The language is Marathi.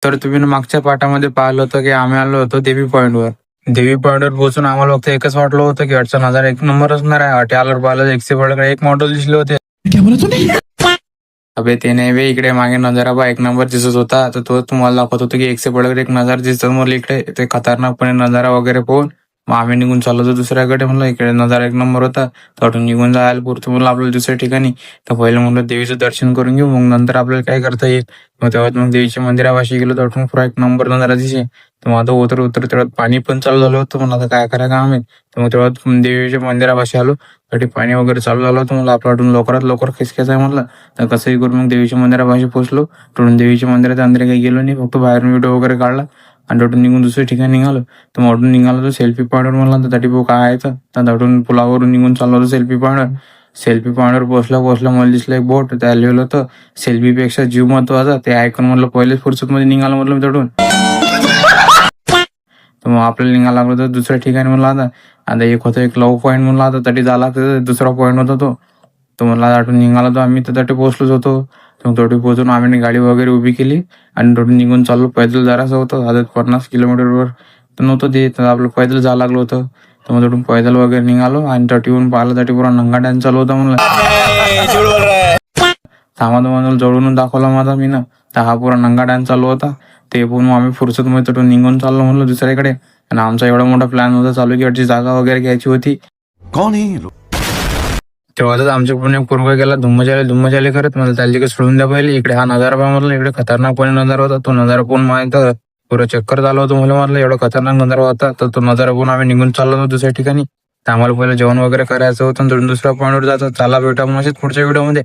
तर तुम्ही ना मागच्या पाठामध्ये पाहिलं होतं की आम्ही आलो होतो देवी पॉईंटवर. देवी पॉईंटवर पोहोचून आम्हाला फक्त एकच वाटलं होतं की अडचण हजार एक नंबर असणार आहे. आल्यावर पाहिलं एकशे पडकडे एक मॉडेल दिसले होते. अबे ते नाही बे, इकडे मागे नजारा बा एक नंबर दिसत होता. तर तो तुम्हाला दाखवत होतो की एकशे पडकडे एक नजारा दिसत मला इकडे. ते खतरनाकपणे नजारा वगैरे पाहून मग आम्ही निघून चाललो होतो दुसऱ्याकडे. म्हणलं इकडे नजारा एक नंबर होता. तोडून निघून जायला पुरतं म्हणलं आपल्याला दुसऱ्या ठिकाणी. तर पहिलं म्हणलं देवीचं दर्शन करून घेऊ, मग नंतर आपल्याला काय करता येईल. मग तेव्हा मग देवीच्या मंदिरापाशी गेलो. तोडून पुरा एक नंबर नजारा दिसे. तर मग आता उतर तेव्हा पाणी पण चालू झालं होतं. म्हणलं आता काय करायचं आम्ही. तर मग तेव्हा देवीच्या मंदिरापाशी आलो. साठी पाणी वगैरे चालू झालं होतं. मला आपल्या वाटून लवकरात लवकर खिसक्याचं आहे म्हणलं. तर कसंही करून मग देवीच्या मंदिरापाशी पोहोचलो. तिथून देवीच्या मंदिरात अंदर काही गेलो नाही, फक्त बाहेरून व्हिडिओ वगैरे काढला आणि तिथून निघून दुसऱ्या ठिकाणी निघालो. तर मग निघालो तो सेल्फी पॉईंटवर. म्हणला तर तटी भाऊ काय आहे तर तिथून पुलावरून निघून चाललो होतो सेल्फी पॉईंटवर. सेल्फी पॉईंटवर पोहोचला मला दिसलं एक बोट. त्या लिहिलं होतं सेल्फीपेक्षा जीव महत्वाचा. ते ऐकून म्हणलं पहिलेच फुरसतमध्ये निघालो म्हटलं मी तिथून. तर मग आपल्याला निघायला लागलो तर दुसऱ्या ठिकाणी म्हणलं आता एक होतं एक लव पॉईंट म्हणला. आता तटी झाला लागतं दुसरा पॉईंट होता तो. तर म्हणला आठवून निघाला तो आम्ही तर तटी पोहोचलोच होतो. तर तोटी पोहोचून आम्ही गाडी वगैरे उभी केली आणि तोटी निघून चाललो. पैदल जरासं होतं आता 50 किलोमीटरवर तर नव्हतं ते. तर आपलं पैदल जायला लागलं होतं. तर मग तोटून पैदल वगैरे निघालो आणि तटीहून पाहिलं तटी पुरा नंगा डॅन्स चालू होता म्हणलं. थांबा तर जवळून दाखवला माझा मी ना. तर हा पुरा नंगा डॅन्स चालू होता. ते पण मग आम्ही फुरसतमध्ये तटून निघून चाललो म्हणलं दुसऱ्याकडे. आणि आमचा एवढा मोठा प्लॅन होता चालू की अडची जागा वगैरे घ्यायची होती. कौन है? तेव्हाच आमच्याकडून एक पूर्व गेला धुम्मचाले करत. मला त्याला सोडून द्या पहिले. इकडे हा नजारा पाहा म्हटलं. इकडे खतरनाकपणे नजारा होता. तो नजारा पाहून माहित पुरं चक्कर झालं होतं मला. म्हटलं एवढा खतरनाक नजारा होता. तर तो नजारा पाहून आम्ही निघून चाललो होतो दुसऱ्या ठिकाणी. तर आम्हाला पहिलं जेवण वगैरे करायचं होतं. दुसऱ्या पॉईंटवर जायचं. चला भेटा मग पुढच्या व्हिडिओमध्ये.